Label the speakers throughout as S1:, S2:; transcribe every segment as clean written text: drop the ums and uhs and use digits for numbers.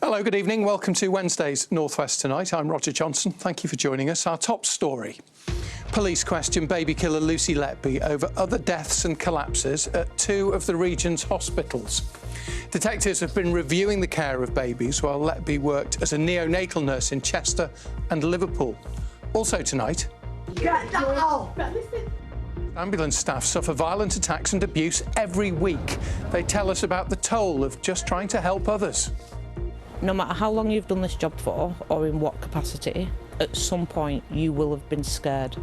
S1: Hello, good evening. Welcome to Wednesday's North West Tonight. I'm Roger Johnson. Thank you for joining us. Our top story. Police question baby killer Lucy Letby over other deaths and collapses at two of the region's hospitals. Detectives have been reviewing the care of babies while Letby worked as a neonatal nurse in Chester and Liverpool. Also tonight...
S2: Get down!
S1: Ambulance staff suffer violent attacks and abuse every week. They tell us about the toll of just trying to help others.
S3: No matter how long you've done this job for, or in what capacity, at some point you will have been scared.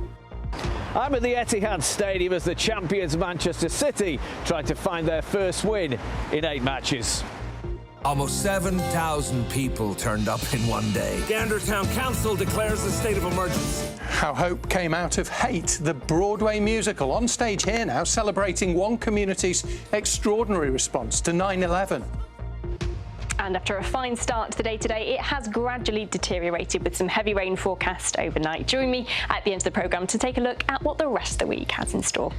S4: I'm at the Etihad Stadium as the champions Manchester City try to find their first win in 8 matches.
S5: Almost 7,000 people turned up in one day.
S6: Gander Town Council declares a state of emergency.
S1: How hope came out of hate. The Broadway musical on stage here now, celebrating one community's extraordinary response to 9/11.
S7: And after a fine start to the day today, it has gradually deteriorated with some heavy rain forecast overnight. Join me at the end of the programme to take a look at what the rest of the week has in store.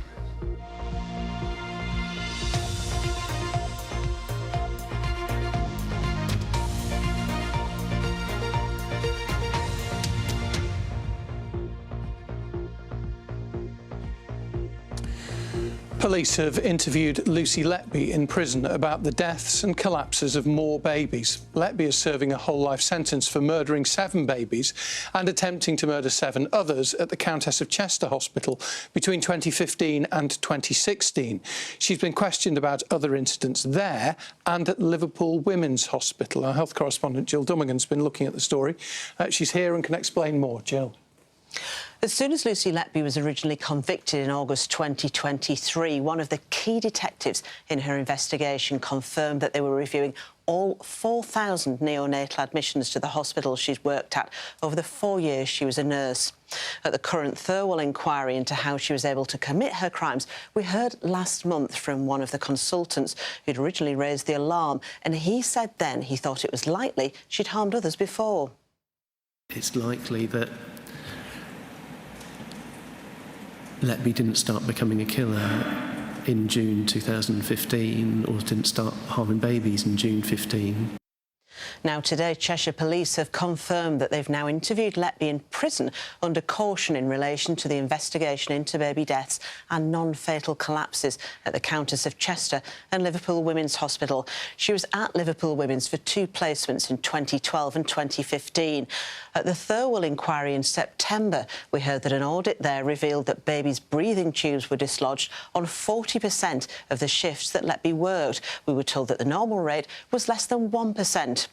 S1: Police have interviewed Lucy Letby in prison about the deaths and collapses of more babies. Letby is serving a whole life sentence for murdering 7 babies and attempting to murder 7 others at the Countess of Chester Hospital between 2015 and 2016. She's been questioned about other incidents there and at Liverpool Women's Hospital. Our health correspondent Jill Dummigan's been looking at the story. She's here and can explain more. Jill.
S8: As soon as Lucy Letby was originally convicted in August 2023, one of the key detectives in her investigation confirmed that they were reviewing all 4,000 neonatal admissions to the hospital she's worked at over the 4 years she was a nurse. At the current Thirlwell inquiry into how she was able to commit her crimes, we heard last month from one of the consultants who'd originally raised the alarm, and he said then he thought it was likely she'd harmed others before.
S9: It's likely that Letby didn't start becoming a killer in June 2015 or didn't start harming babies in June 15.
S8: Now, today, Cheshire Police have confirmed that they've now interviewed Letby in prison under caution in relation to the investigation into baby deaths and non-fatal collapses at the Countess of Chester and Liverpool Women's Hospital. She was at Liverpool Women's for 2 placements in 2012 and 2015. At the Thirlwell inquiry in September, we heard that an audit there revealed that babies' breathing tubes were dislodged on 40% of the shifts that Letby worked. We were told that the normal rate was less than 1%.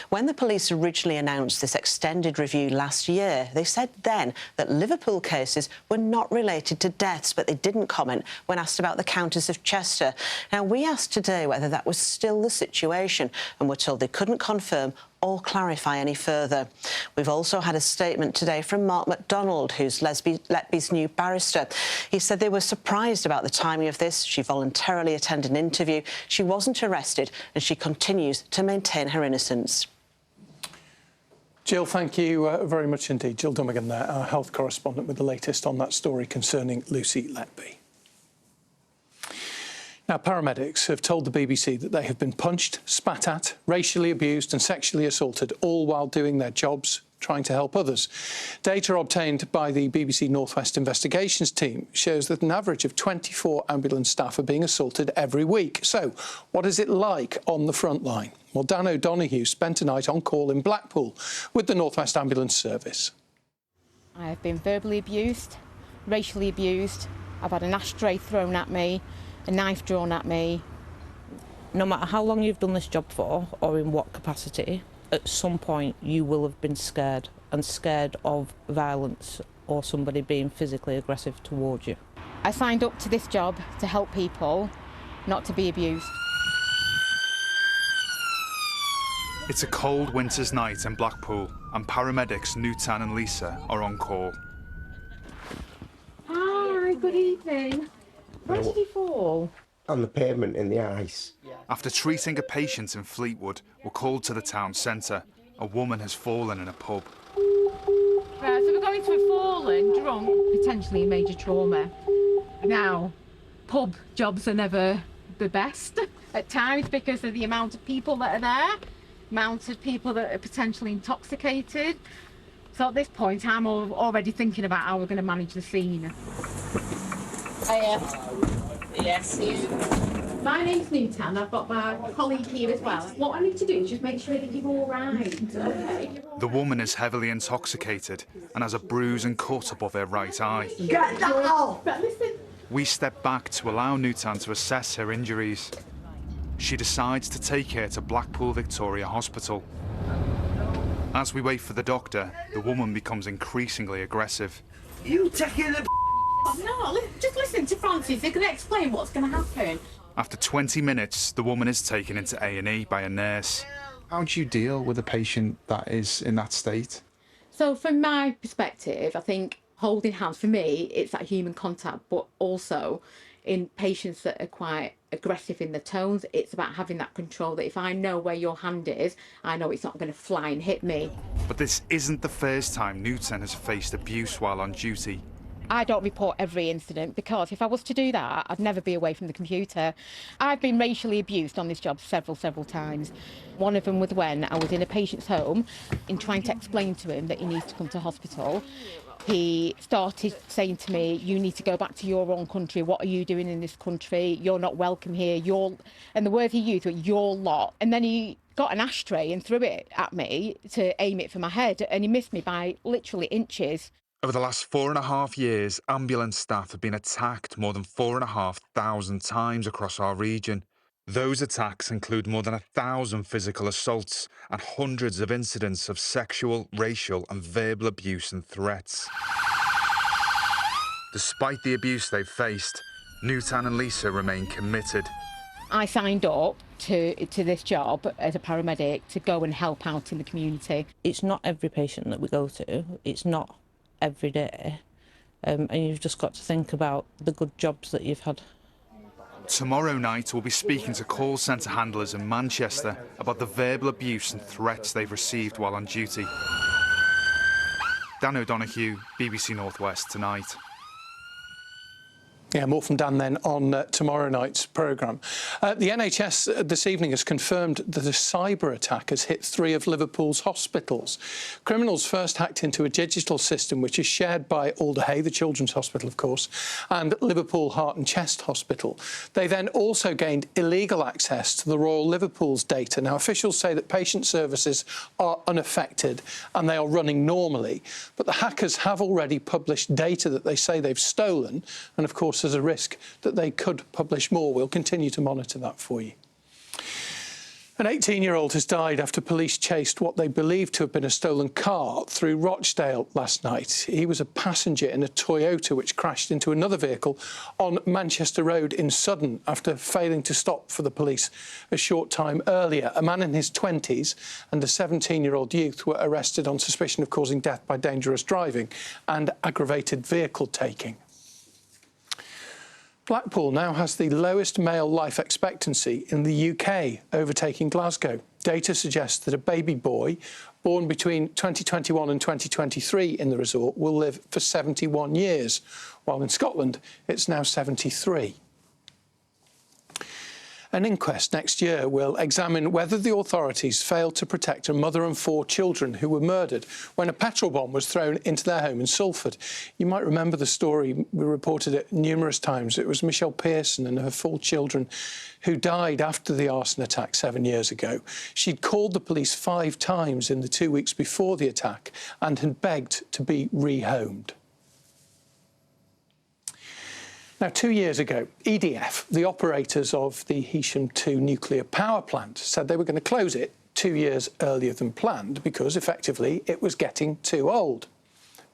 S8: When the police originally announced this extended review last year, they said then that Liverpool cases were not related to deaths, but they didn't comment when asked about the Countess of Chester. Now, we asked today whether that was still the situation, and were told they couldn't confirm or clarify any further. We've also had a statement today from Mark MacDonald, who's Letby's new barrister. He said they were surprised about the timing of this. She voluntarily attended an interview. She wasn't arrested, and she continues to maintain her innocence.
S1: Jill, thank you very much indeed. Jill Dummigan there, our health correspondent, with the latest on that story concerning Lucy Letby. Now, paramedics have told the BBC that they have been punched, spat at, racially abused and sexually assaulted, all while doing their jobs, trying to help others. Data obtained by the BBC North West Investigations team shows that an average of 24 ambulance staff are being assaulted every week. So, what is it like on the front line? Well, Dan O'Donoghue spent a night on call in Blackpool with the North West Ambulance Service.
S10: I have been verbally abused, racially abused. I've had an ashtray thrown at me, a knife drawn at me.
S3: No matter how long you've done this job for, or in what capacity, at some point you will have been scared, and scared of violence or somebody being physically aggressive towards you.
S10: I signed up to this job to help people, not to be abused.
S11: It's a cold winter's night in Blackpool, and paramedics Nutan and Lisa are on call.
S10: Hi, good evening. Where did he fall?
S12: On the pavement in the ice.
S11: After treating a patient in Fleetwood, we're called to the town centre. A woman has fallen in a pub.
S10: Right, so we're going to have fallen, drunk, potentially major trauma. Now, pub jobs are never the best at times because of the amount of people that are there. mounted people that are potentially intoxicated. So at this point, I'm already thinking about how we're going to manage the scene. Yes. My name's Newton. I've got my colleague here as well. What I need to do is just make sure that you're all right. Okay.
S11: The woman is heavily intoxicated and has a bruise and cut above her right eye.
S2: Get that off!
S10: But listen.
S11: We step back to allow Newton to assess her injuries. She decides to take her to Blackpool Victoria Hospital. As we wait for the doctor, the woman becomes increasingly aggressive.
S2: You taking the
S10: No, just listen to Francis. They're going to explain what's going to happen.
S11: After 20 minutes, the woman is taken into A&E by a nurse.
S13: How do you deal with a patient that is in that state?
S10: So from my perspective, I think holding hands, for me, it's that human contact, but also in patients that are quite aggressive in the tones, it's about having that control that if I know where your hand is, I know it's not going to fly and hit me.
S11: But this isn't the first time Newton has faced abuse while on duty.
S10: I don't report every incident because if I was to do that, I'd never be away from the computer. I've been racially abused on this job several times. One of them was when I was in a patient's home in trying to explain to him that he needs to come to hospital. He started saying to me, you need to go back to your own country. What are you doing in this country? You're not welcome here. And the word he used was your lot. And then he got an ashtray and threw it at me to aim it for my head. And he missed me by literally inches.
S11: Over the last 4.5 years, ambulance staff have been attacked more than 4,500 times across our region. Those attacks include more than 1,000 physical assaults and hundreds of incidents of sexual, racial and verbal abuse and threats. Despite the abuse they've faced, Newton and Lisa remain committed.
S10: I signed up to this job as a paramedic to go and help out in the community.
S3: It's not every patient that we go to. It's not every day. And you've just got to think about the good jobs that you've had.
S11: Tomorrow night, we'll be speaking to call centre handlers in Manchester about the verbal abuse and threats they've received while on duty. Dan O'Donoghue, BBC North West Tonight.
S1: Yeah, more from Dan then on tomorrow night's programme. The NHS this evening has confirmed that a cyber attack has hit 3 of Liverpool's hospitals. Criminals first hacked into a digital system which is shared by Alderhay, the Children's Hospital, of course, and Liverpool Heart and Chest Hospital. They then also gained illegal access to the Royal Liverpool's data. Now, officials say that patient services are unaffected and they are running normally, but the hackers have already published data that they say they've stolen, and of course there's a risk that they could publish more. We'll continue to monitor that for you. An 18-year-old has died after police chased what they believe to have been a stolen car through Rochdale last night. He was a passenger in a Toyota which crashed into another vehicle on Manchester Road in Sudden after failing to stop for the police a short time earlier. A man in his 20s and a 17-year-old youth were arrested on suspicion of causing death by dangerous driving and aggravated vehicle taking. Blackpool now has the lowest male life expectancy in the UK, overtaking Glasgow. Data suggests that a baby boy born between 2021 and 2023 in the resort will live for 71 years, while in Scotland it's now 73. An inquest next year will examine whether the authorities failed to protect a mother and 4 children who were murdered when a petrol bomb was thrown into their home in Salford. You might remember the story. We reported it numerous times. It was Michelle Pearson and her 4 children who died after the arson attack 7 years ago. She'd called the police 5 times in the 2 weeks before the attack and had begged to be rehomed. Now, 2 years ago, EDF, the operators of the Heysham 2 nuclear power plant, said they were going to close it 2 years earlier than planned because, effectively, it was getting too old.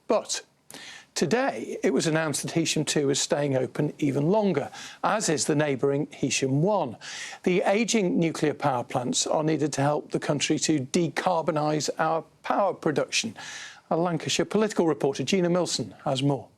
S1: But today, it was announced that Heysham 2 is staying open even longer, as is the neighbouring Heysham 1. The ageing nuclear power plants are needed to help the country to decarbonise our power production. Our Lancashire political reporter Gina Milson has more.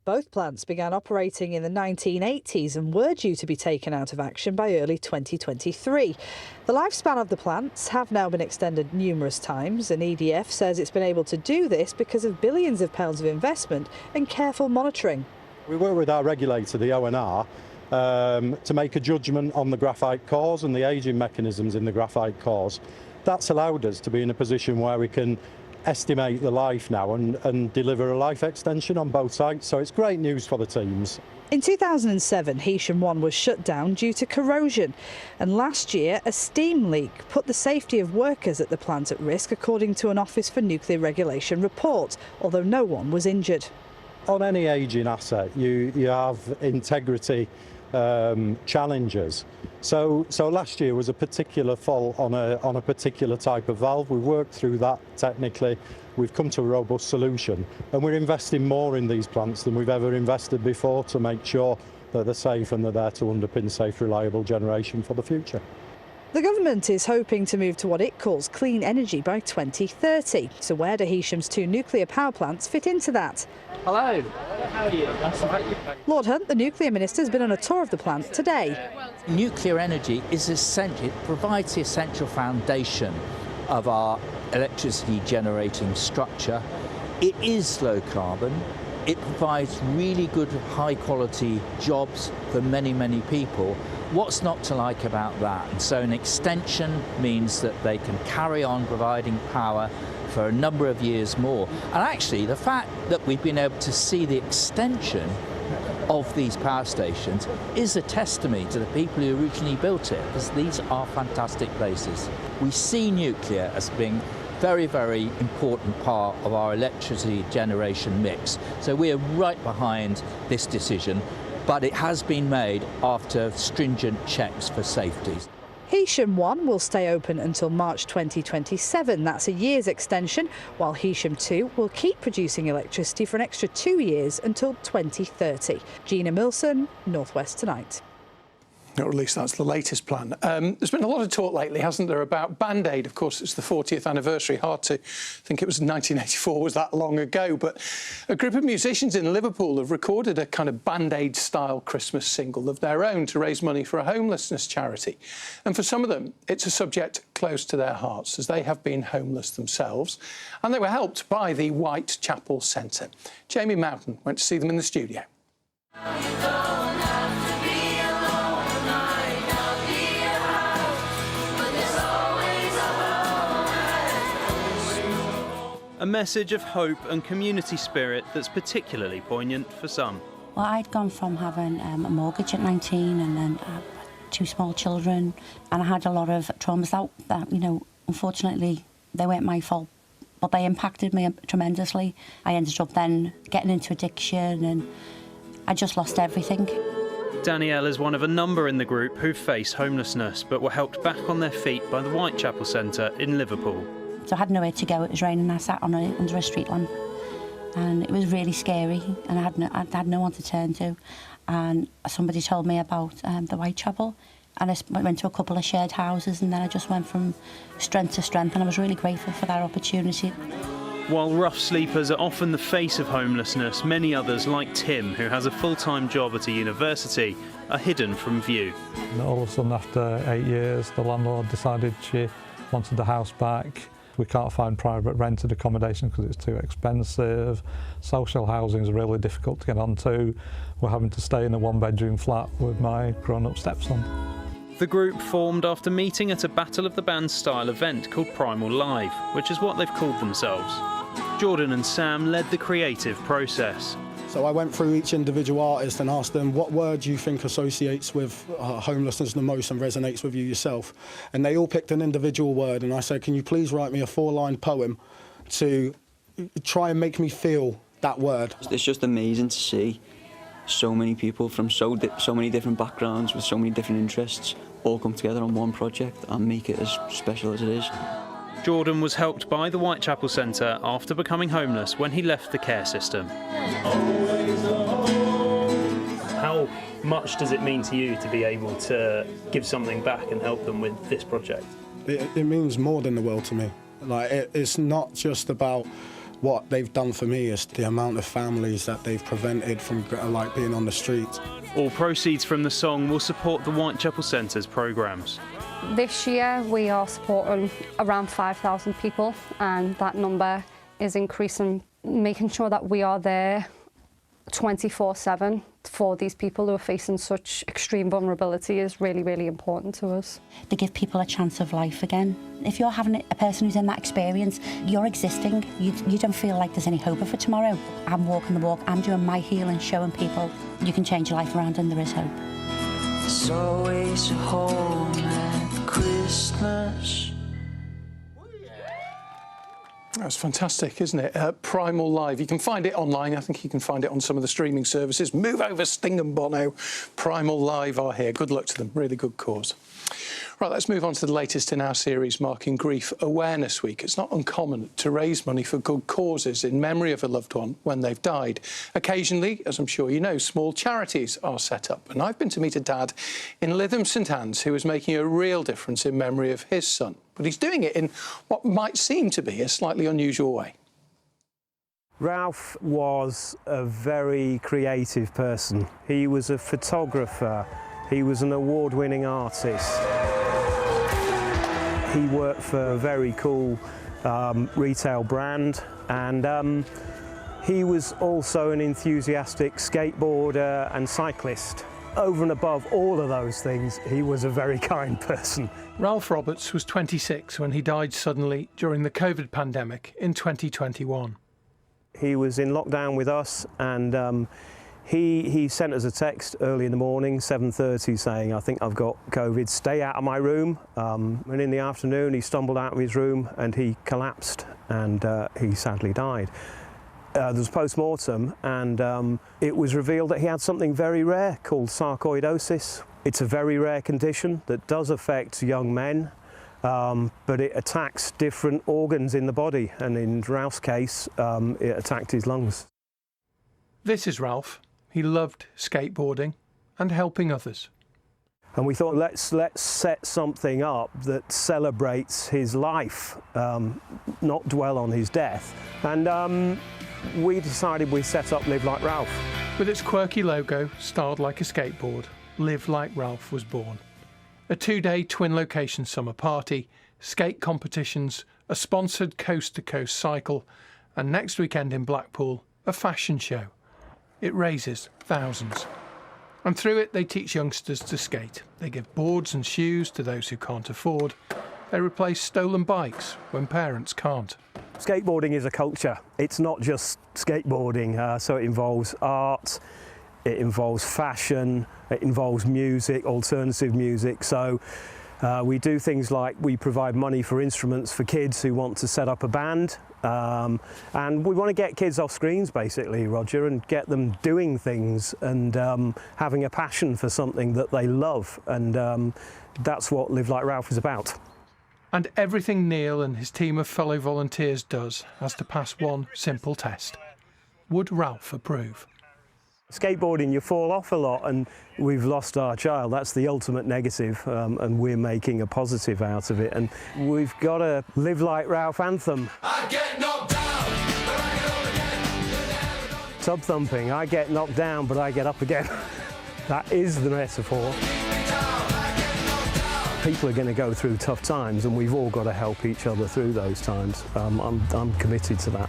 S14: Both plants began operating in the 1980s and were due to be taken out of action by early 2023. The lifespan of the plants have now been extended numerous times, and EDF says it's been able to do this because of billions of pounds of investment and careful monitoring.
S15: We work with our regulator, the ONR, to make a judgment on the graphite cores and the ageing mechanisms in the graphite cores. That's allowed us to be in a position where we can estimate the life now and deliver a life extension on both sites, so it's great news for the teams.
S14: In 2007, Heysham 1 was shut down due to corrosion, and last year a steam leak put the safety of workers at the plant at risk, according to an Office for Nuclear Regulation report, although no one was injured.
S15: On any ageing asset, you have integrity challenges. So last year was a particular fault on a particular type of valve. We worked through that technically. We've come to a robust solution, and we're investing more in these plants than we've ever invested before to make sure that they're safe and they're there to underpin safe, reliable generation for the future.
S14: The government is hoping to move to what it calls clean energy by 2030. So where do Heysham's 2 nuclear power plants fit into that?
S16: Hello. How are you? Nice to meet you.
S14: Lord Hunt, the nuclear minister, has been on a tour of the plant today.
S16: Nuclear energy is essential. It provides the essential foundation of our electricity generating structure. It is low carbon. It provides really good high quality jobs for many, many people. What's not to like about that? And so an extension means that they can carry on providing power for a number of years more. And actually the fact that we've been able to see the extension of these power stations is a testimony to the people who originally built it, because these are fantastic places. We see nuclear as being very, very important part of our electricity generation mix. So we are right behind this decision, but it has been made after stringent checks for safety.
S14: Heysham 1 will stay open until March 2027. That's a year's extension, while Heysham 2 will keep producing electricity for an extra 2 years until 2030. Gina Milson, North West Tonight.
S1: Or at least that's the latest plan. There's been a lot of talk lately, hasn't there, about Band-Aid. Of course, it's the 40th anniversary. Hard to think it was 1984, was that long ago. But a group of musicians in Liverpool have recorded a kind of Band-Aid-style Christmas single of their own to raise money for a homelessness charity. And for some of them, it's a subject close to their hearts, as they have been homeless themselves. And they were helped by the Whitechapel Centre. Jamie Mountain went to see them in the studio.
S17: A message of hope and community spirit that's particularly poignant for some.
S18: Well, I'd gone from having a mortgage at 19 and then 2 small children, and I had a lot of traumas that, you know, unfortunately, they weren't my fault, but they impacted me tremendously. I ended up then getting into addiction, and I just lost everything.
S17: Danielle is one of a number in the group who face homelessness, but were helped back on their feet by the Whitechapel Centre in Liverpool.
S18: So I had nowhere to go. It was raining. I sat under a street lamp, and it was really scary. And I had no one to turn to. And somebody told me about the Whitechapel, and I went to a couple of shared houses, and then I just went from strength to strength. And I was really grateful for that opportunity.
S17: While rough sleepers are often the face of homelessness, many others, like Tim, who has a full-time job at a university, are hidden from view.
S19: And all of a sudden, after 8 years, the landlord decided she wanted the house back. We can't find private rented accommodation because it's too expensive. Social housing is really difficult to get onto. We're having to stay in a 1-bedroom flat with my grown-up stepson.
S17: The group formed after meeting at a Battle of the Bands style event called Primal Live, which is what they've called themselves. Jordan and Sam led the creative process.
S20: So I went through each individual artist and asked them what word you think associates with homelessness the most and resonates with you yourself. And they all picked an individual word, and I said, can you please write me a 4-line poem to try and make me feel that word.
S21: It's just amazing to see so many people from so many different backgrounds with so many different interests all come together on one project and make it as special as it is.
S17: Jordan was helped by the Whitechapel Centre after becoming homeless when he left the care system.
S22: How much does it mean to you to be able to give something back and help them with this project?
S20: It means more than the world to me. Like it's not just about what they've done for me, it's the amount of families that they've prevented from like being on the streets.
S17: All proceeds from the song will support the Whitechapel Centre's programmes.
S23: This year we are supporting around 5,000 people, and that number is increasing, making sure that we are there 24/7 for these people who are facing such extreme vulnerability is really, really important to us.
S18: To give people a chance of life again. If you're having a person who's in that experience, you're existing. You don't feel like there's any hope for tomorrow. I'm walking the walk, I'm doing my healing, showing people you can change your life around and there is hope.
S4: There's always a home at Christmas.
S1: That's fantastic, isn't it? Primal Live. You can find it online. I think you can find it on some of the streaming services. Move over, Sting and Bono. Primal Live are here. Good luck to them. Really good cause. Right, let's move on to the latest in our series marking Grief Awareness Week. It's not uncommon to raise money for good causes in memory of a loved one when they've died. Occasionally, as I'm sure you know, small charities are set up. And I've been to meet a dad in Lytham St Anne's who is making a real difference in memory of his son. But he's doing it in what might seem to be a slightly unusual way.
S5: Ralph was a very creative person. He was a photographer. He was an award-winning artist. He worked for a very cool retail brand, and he was also an enthusiastic skateboarder and cyclist. Over and above all of those things, he was a very kind person.
S1: Ralph Roberts was 26 when he died suddenly during the COVID pandemic in 2021.
S5: He was in lockdown with us, and he sent us a text early in the morning, 7:30, saying, "I think I've got COVID, stay out of my room." And in the afternoon, he stumbled out of his room and he collapsed, and he sadly died. There was a post-mortem, and it was revealed that he had something very rare called sarcoidosis. It's a very rare condition that does affect young men, but it attacks different organs in the body, and in Ralph's case, it attacked his lungs.
S1: This is Ralph. He loved skateboarding and helping others.
S5: And we thought, let's set something up that celebrates his life, not dwell on his death. And we decided we'd set up Live Like Ralph.
S1: With its quirky logo, styled like a skateboard, Live Like Ralph was born. A 2-day twin location summer party, skate competitions, a sponsored coast-to-coast cycle, and next weekend in Blackpool, a fashion show. It raises thousands. And through it, they teach youngsters to skate. They give boards and shoes to those who can't afford. They replace stolen bikes when parents can't.
S5: Skateboarding is a culture. It's not just skateboarding, so it involves art, it involves fashion, it involves music, alternative music. So we do things like we provide money for instruments for kids who want to set up a band. And we want to get kids off screens, basically, Roger, and get them doing things and having a passion for something that they love. And that's what Live Like Ralph is about.
S1: And everything Neil and his team of fellow volunteers does has to pass one simple test. Would Ralph approve?
S5: Skateboarding, you fall off a lot, and we've lost our child. That's the ultimate negative, and we're making a positive out of it. And we've got a Live Like Ralph anthem.
S4: I get knocked down, but I get up again.
S5: Tub thumping, I get knocked down, but I get up again. That is the metaphor. People are going to go through tough times, and we've all got to help each other through those times. I'm committed to that.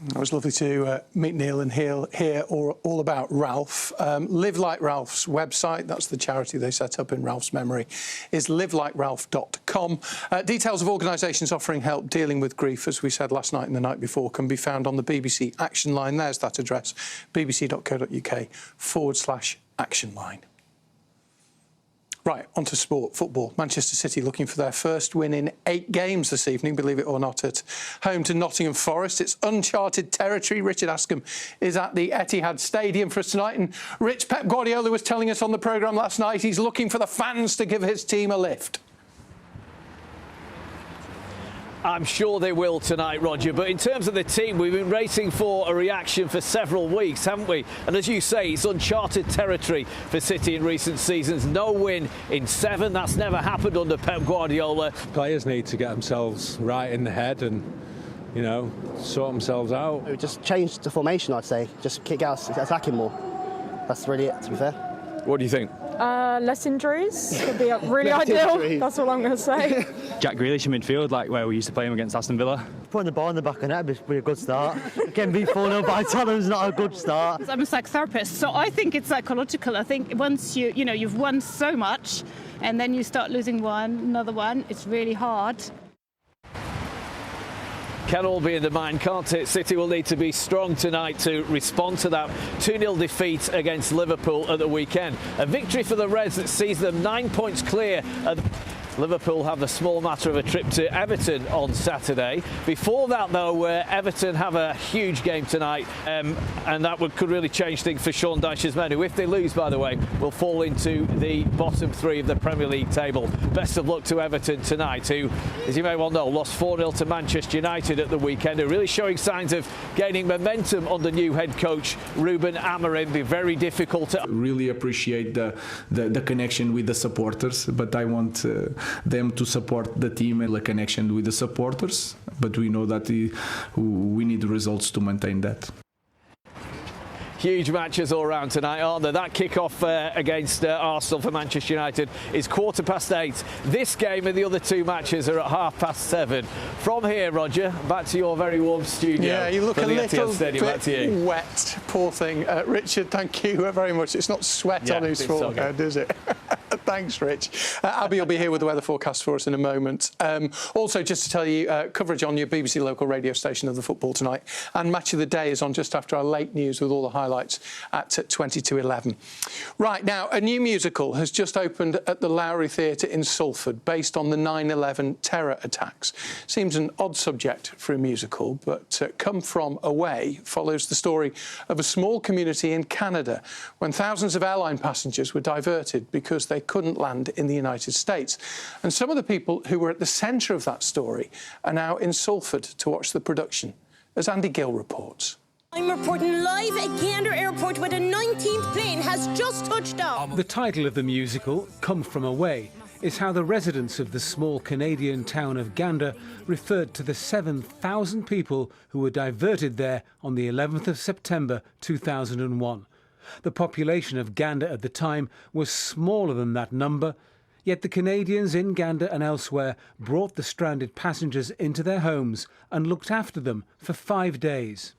S1: It was lovely to meet Neil and hear all about Ralph. Live Like Ralph's website, that's the charity they set up in Ralph's memory, is livelikeRalph.com. Details of organisations offering help dealing with grief, as we said last night and the night before, can be found on the BBC Action Line. There's that address, bbc.co.uk/action line. Right, on to sport, football. Manchester City looking for their first win in 8 games this evening, believe it or not, at home to Nottingham Forest. It's uncharted territory. Richard Askham is at the Etihad Stadium for us tonight. And Rich, Pep Guardiola was telling us on the programme last night he's looking for the fans to give his team a lift.
S6: I'm sure they will tonight, Roger, but in terms of the team, we've been racing for a reaction for several weeks, haven't we? And as you say, it's uncharted territory for City in recent seasons. No win in 7. That's never happened under Pep Guardiola.
S24: Players need to get themselves right in the head and, you know, sort themselves out.
S25: We just changed the formation, I'd say. Just kick out, attacking more. That's really it, to be fair.
S6: What do you think?
S7: Less injuries would be really ideal. That's all I'm going to say.
S8: Jack Grealish in midfield, like where we used to play him against Aston Villa.
S2: Putting the ball in the back of the net would be a good start. Getting beat 4-0 by Tottenham's not a good start.
S9: I'm a psychotherapist, so I think it's psychological. I think once you've won so much, and then you start losing another one, it's really hard.
S6: Can all be in the mind, can't it? City will need to be strong tonight to respond to that 2-0 defeat against Liverpool at the weekend. A victory for the Reds that sees them 9 points clear. Liverpool have the small matter of a trip to Everton on Saturday. Before that, though, Everton have a huge game tonight, and that could really change things for Sean Dyche's men, who, if they lose, by the way, will fall into the bottom 3 of the Premier League table. Best of luck to Everton tonight, who, as you may well know, lost 4-0 to Manchester United at the weekend, are really showing signs of gaining momentum under new head coach Ruben Amorim. Be very difficult to
S12: really appreciate the connection with the supporters, but I want them to support the team and the connection with the supporters, but we know that we need results to maintain that.
S6: Huge matches all round tonight, aren't there? That kick-off against Arsenal for Manchester United is 8:15. This game and the other 2 matches are at 7:30. From here, Roger, back to your very warm studio.
S1: Yeah, you look a little
S6: bit
S1: wet, poor thing. Richard, thank you very much. It's not sweat on his forehead, is it? Thanks, Rich. Abby will be here with the weather forecast for us in a moment. Also, just to tell you, coverage on your BBC local radio station of the football tonight, and Match of the Day is on just after our late news with all the highlights at 20 to 11. Right, now, a new musical has just opened at the Lowry Theatre in Salford, based on the 9/11 terror attacks. Seems an odd subject for a musical, but Come From Away follows the story of a small community in Canada when thousands of airline passengers were diverted because they couldn't land in the United States. And some of the people who were at the centre of that story are now in Salford to watch the production, as Andy Gill reports.
S25: I'm reporting live at Gander Airport where the 19th plane has just touched down.
S26: The title of the musical, Come From Away, is how the residents of the small Canadian town of Gander referred to the 7,000 people who were diverted there on the 11th of September 2001. The population of Gander at the time was smaller than that number, yet the Canadians in Gander and elsewhere brought the stranded passengers into their homes and looked after them for 5 days.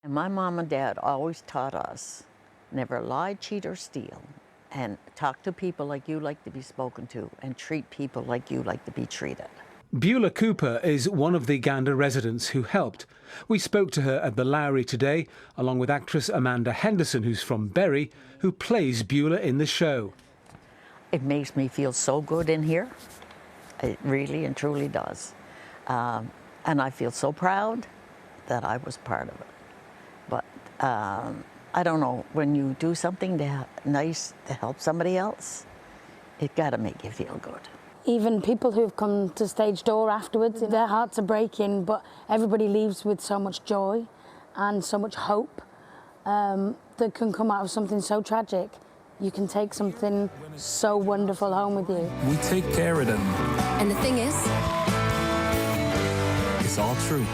S27: And my mom and dad always taught us, never lie, cheat or steal, and talk to people like you like to be spoken to, and treat people like you like to be treated.
S26: Beulah Cooper is one of the Gander residents who helped. We spoke to her at the Lowry today, along with actress Amanda Henderson, who's from Bury, who plays Beulah in the show.
S27: It makes me feel so good in here. It really and truly does. And I feel so proud that I was part of it. But I don't know, when you do something nice to help somebody else, it gotta make you feel good.
S28: Even people who've come to stage door afterwards, their hearts are breaking, but everybody leaves with so much joy and so much hope that can come out of something so tragic. You can take something so wonderful home with you.
S29: We take care of them.
S30: And the thing is,
S29: it's all true.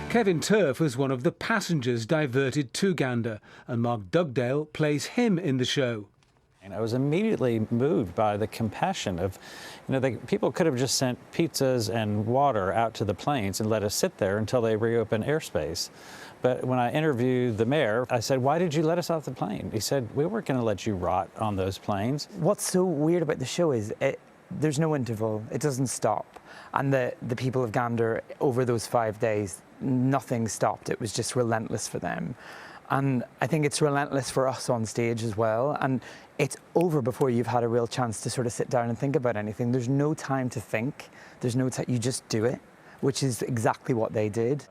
S26: Kevin Turf was one of the passengers diverted to Gander, and Mark Dugdale plays him in the show.
S31: And I was immediately moved by the compassion of, people could have just sent pizzas and water out to the planes and let us sit there until they reopen airspace. But when I interviewed the mayor, I said, "Why did you let us off the plane?" He said, "We weren't going to let you rot on those planes."
S32: What's so weird about the show is there's no interval. It doesn't stop. And the people of Gander, over those 5 days, nothing stopped. It was just relentless for them. And I think it's relentless for us on stage as well. And it's over before you've had a real chance to sort of sit down and think about anything. There's no time to think. There's no time. You just do it, which is exactly what they did.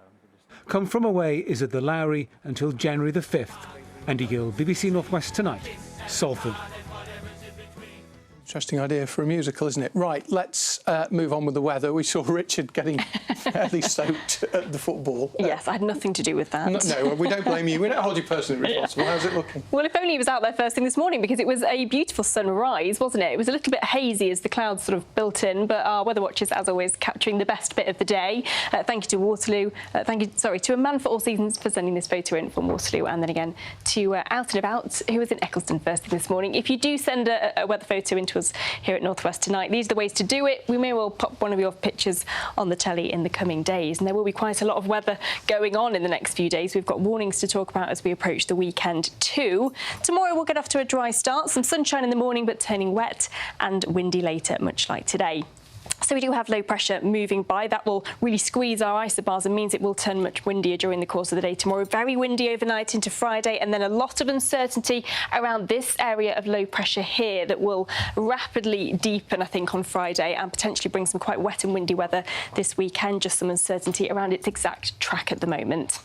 S26: Come From Away is at the Lowry until January the 5th. Andy Gill, BBC North West Tonight, Salford.
S1: Interesting idea for a musical, isn't it? Right, let's move on with the weather. We saw Richard getting fairly soaked at the football.
S3: Yes, I had nothing to do with that.
S1: No, we don't blame you. We don't hold you personally responsible. How's it looking?
S3: Well, if only he was out there first thing this morning, because it was a beautiful sunrise, wasn't it? It was a little bit hazy as the clouds sort of built in, but our weather watchers, as always, capturing the best bit of the day. Thank you to Waterloo. To A Man for All Seasons for sending this photo in from Waterloo, and then again to Out and About, who was in Eccleston first thing this morning. If you do send a weather photo into us here at North West Tonight, these are the ways to do it. We may well pop one of your pictures on the telly in the coming days, and there will be quite a lot of weather going on in the next few days. We've got warnings to talk about as we approach the weekend too. Tomorrow we'll get off to a dry start, some sunshine in the morning but turning wet and windy later, much like today. So we do have low pressure moving by. That will really squeeze our isobars and means it will turn much windier during the course of the day tomorrow. Very windy overnight into Friday, and then a lot of uncertainty around this area of low pressure here that will rapidly deepen, I think, on Friday and potentially bring some quite wet and windy weather this weekend. Just some uncertainty around its exact track at the moment.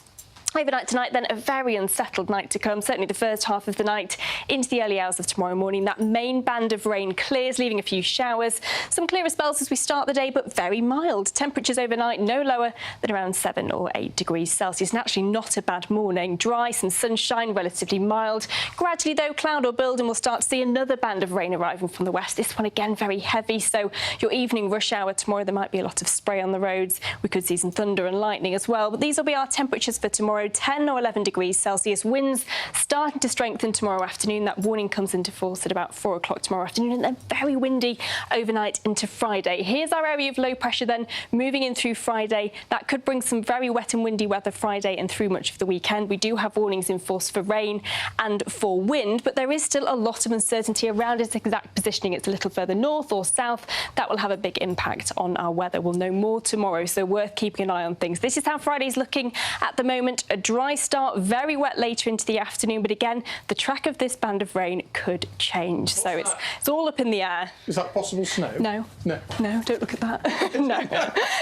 S3: Overnight tonight, then, a very unsettled night to come, certainly the first half of the night into the early hours of tomorrow morning. That main band of rain clears, leaving a few showers. Some clearer spells as we start the day, but very mild. Temperatures overnight no lower than around 7 or 8 degrees Celsius. And actually not a bad morning. Dry, some sunshine, relatively mild. Gradually, though, cloud or build, and we'll start to see another band of rain arriving from the west. This one, again, very heavy. So your evening rush hour tomorrow, there might be a lot of spray on the roads. We could see some thunder and lightning as well. But these will be our temperatures for tomorrow. 10 or 11 degrees Celsius. Winds starting to strengthen tomorrow afternoon. That warning comes into force at about 4 o'clock tomorrow afternoon, and then very windy overnight into Friday. Here's our area of low pressure then moving in through Friday. That could bring some very wet and windy weather Friday and through much of the weekend. We do have warnings in force for rain and for wind, but there is still a lot of uncertainty around its exact positioning. It's a little further north or south. That will have a big impact on our weather. We'll know more tomorrow, so worth keeping an eye on things. This is how Friday's looking at the moment. A dry start, very wet later into the afternoon, but again, the track of this band of rain could change. So it's all up in the air.
S1: Is that possible snow?
S3: No.
S1: No.
S3: No, don't look at that. No.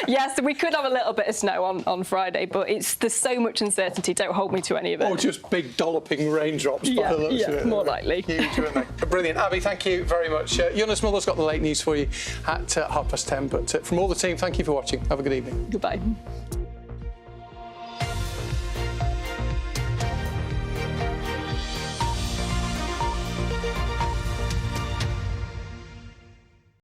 S3: Yes, we could have a little bit of snow on Friday, but there's so much uncertainty. Don't hold me to any of it.
S1: Or just big dolloping raindrops by the looks of it.
S3: More likely.
S1: Huge, weren't they? Brilliant. Abby, thank you very much. Jonas Muller's got the late news for you at 10:30. But from all the team, thank you for watching. Have a good evening.
S3: Goodbye.